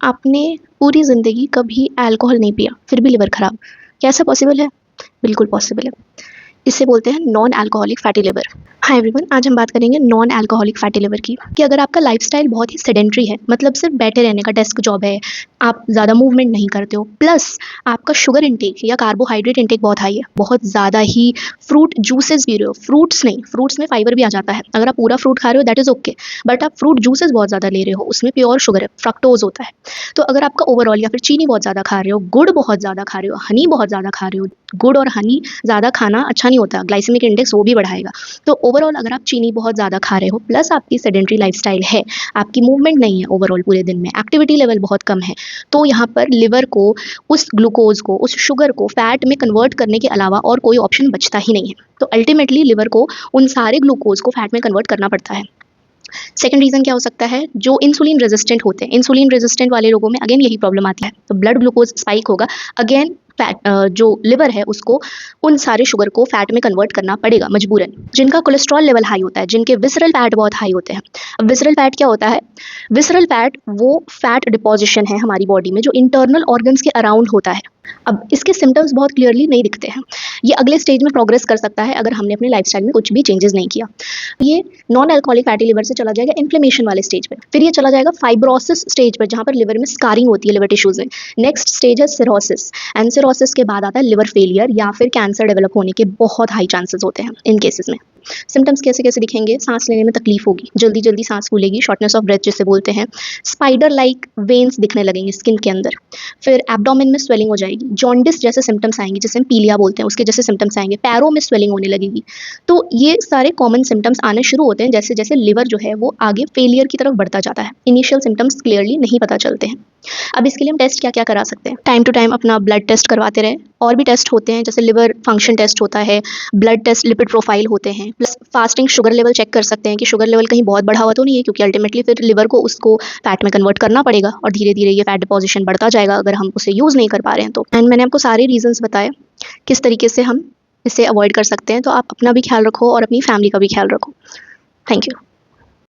आपने पूरी ज़िंदगी कभी अल्कोहल नहीं पिया, फिर भी लिवर खराब, क्या ऐसा पॉसिबल है? बिल्कुल पॉसिबल है। इसे बोलते हैं non alcoholic fatty liver. Hi everyone, आज हम बात करेंगे नॉन अल्कोहलिक फैटी लिवर की कि अगर आपका लाइफस्टाइल बहुत ही सेडेंटरी है, मतलब सिर्फ बैठे रहने का डेस्क जॉब है, आप ज़्यादा मूवमेंट नहीं करते हो, प्लस आपका शुगर इंटेक या कार्बोहाइड्रेट इंटेक बहुत हाई है, बहुत ज़्यादा ही फ्रूट जूसेस पी रहे हो, फ्रूट्स नहीं, फ्रूट्स में फाइबर भी आ जाता है, अगर आप पूरा फ्रूट खा रहे हो दैट इज़ ओके, बट आप फ्रूट जूसेस बहुत ज़्यादा ले रहे हो, उसमें प्योर शुगर है, फ्रक्टोज होता है। तो अगर आपका ओवरऑल या फिर चीनी बहुत ज़्यादा खा रहे हो, गुड़ बहुत ज़्यादा खा रहे हो, हनी बहुत ज़्यादा खा रहे हो, गुड़ और हनी ज़्यादा खाना अच्छा नहीं होता, ग्लाइसेमिक इंडेक्स वो भी बढ़ाएगा। तो ओवरऑल अगर आप चीनी बहुत ज़्यादा खा रहे हो, प्लस आपकी सेडेंटरी लाइफस्टाइल है, आपकी मूवमेंट नहीं है ओवरऑल पूरे दिन में, एक्टिविटी लेवल बहुत कम है, तो यहाँ पर लिवर को उस ग्लूकोज को, उस शुगर को फैट में कन्वर्ट करने के अलावा और कोई ऑप्शन बचता ही नहीं है। तो अल्टीमेटली लिवर को उन सारे ग्लूकोज को फैट में कन्वर्ट करना पड़ता है। सेकंड रीज़न क्या हो सकता है, जो इंसुलिन रेजिस्टेंट होते हैं, इंसुलिन रेजिस्टेंट वाले लोगों में अगेन यही प्रॉब्लम आती है, तो ब्लड ग्लूकोज स्पाइक होगा, अगेन फैट जो लिवर है उसको उन सारे शुगर को फैट में कन्वर्ट करना पड़ेगा मजबूरन। जिनका कोलेस्ट्रॉल लेवल हाई होता है, जिनके विसरल फैट बहुत हाई होते हैं। अब विसरल फैट क्या होता है? विसरल फैट वो फैट डिपोजिशन है हमारी बॉडी में जो इंटरनल ऑर्गन्स के अराउंड होता है। अब इसके सिम्टम्स बहुत क्लियरली नहीं दिखते हैं, ये अगले स्टेज में प्रोग्रेस कर सकता है अगर हमने अपने लाइफस्टाइल में कुछ भी चेंजेस नहीं किया। ये नॉन अल्कोहलिक फैटी लिवर से चला जाएगा इन्फ्लेमेशन वाले स्टेज पे, फिर ये चला जाएगा फाइब्रोसिस स्टेज पर जहाँ पर लिवर में स्कारिंग होती है लिवर टिश्यूज में। नेक्स्ट स्टेज है सिरोसिस, एंड सिरोसिस के बाद आता है लिवर फेलियर या फिर कैंसर डेवलप होने के बहुत हाई चांसेस होते हैं इन केसेस में। सिम्टम्स कैसे कैसे दिखेंगे? सांस लेने में तकलीफ होगी, जल्दी जल्दी सांस फूलेगी, शॉर्टनेस ऑफ ब्रेथ जिसे बोलते हैं, स्पाइडर लाइक वेन्स दिखने लगेंगे स्किन के अंदर, फिर एब्डोमेन में स्वेलिंग हो जाएगी, जॉन्डिस जैसे सिम्टम्स आएंगे जिसे हम पीलिया बोलते हैं, उसके जैसे सिम्टम्स आएंगे, पैरों में स्वेलिंग होने लगेगी। तो ये सारे कॉमन सिम्टम्स आने शुरू होते हैं जैसे जैसे लिवर जो है वो आगे फेलियर की तरफ बढ़ता जाता है। इनिशियल सिम्टम्स क्लियरली नहीं पता चलते हैं। अब इसके लिए हम टेस्ट क्या क्या करा सकते हैं? टाइम टू टाइम अपना ब्लड टेस्ट करवाते रहें, और भी टेस्ट होते हैं जैसे लिवर फंक्शन टेस्ट होता है, ब्लड टेस्ट, लिपिड प्रोफाइल होते हैं, plus fasting sugar level check कर सकते हैं कि शुगर लेवल कहीं बहुत बढ़ा हुआ तो नहीं है, क्योंकि अल्टीमेटली फिर लिवर को उसको फैट में कन्वर्ट करना पड़ेगा और धीरे धीरे ये फैट डिपोजिशन बढ़ता जाएगा अगर हम उसे यूज़ नहीं कर पा रहे हैं तो। एंड मैंने आपको सारे रीजंस बताए किस तरीके से हम इसे अवॉइड कर सकते हैं, तो आप अपना भी ख्याल रखो और अपनी फैमिली का भी ख्याल रखो। Thank you.